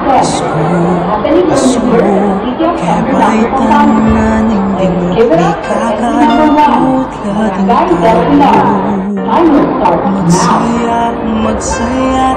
Pasko, kaya baitan na nindinot may kakalungkot lating tayo. Magsaya, magsaya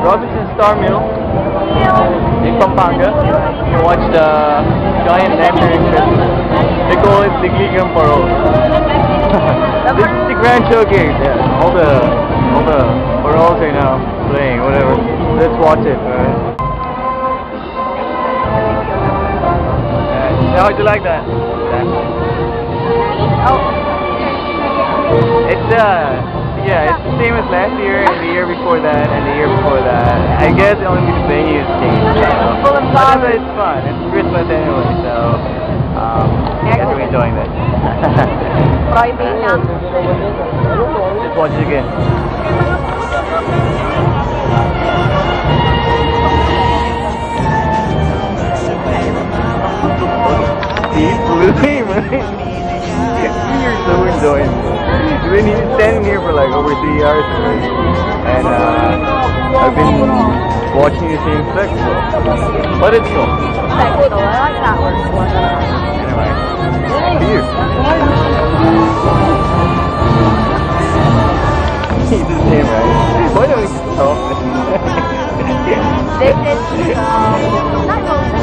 Robinson Star Mill in Pampanga. You can watch the giant lantern Christmas. They call it the Gligang Parol. This is the grand showcase. Yeah, all the paroles are now playing. Whatever. Let's watch it. How would you like that? It's the same as last year and the year before that and the year before that. I guess the only venue is changed. But it's fun. It's Christmas anyway, so I guess we're enjoying this. Just watch it again. See, blue team, right? You're so enjoying this. We've been standing here for like over 3 hours already, and I've been watching the same spectacle, but it's cool. Spectacle, I like that word. Anyway, to you. He's the same, right? Why don't we just talk? They did, not going to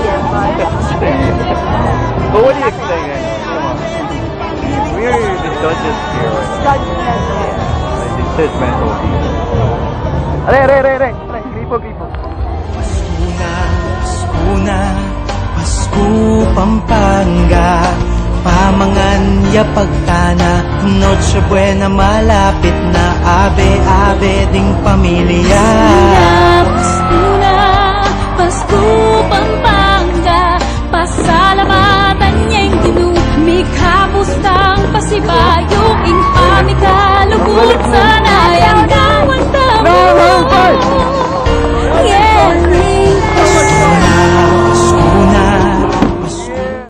But what do you expect, then? Come on. We're the judges here. It's judgmental people. Aray! Gripo. Pasko na, Pasko Pampanga, pamangan ya pagtana, Noche Buena malapit na, abe ding pamilya. Pasko na, Pasko Pampanga,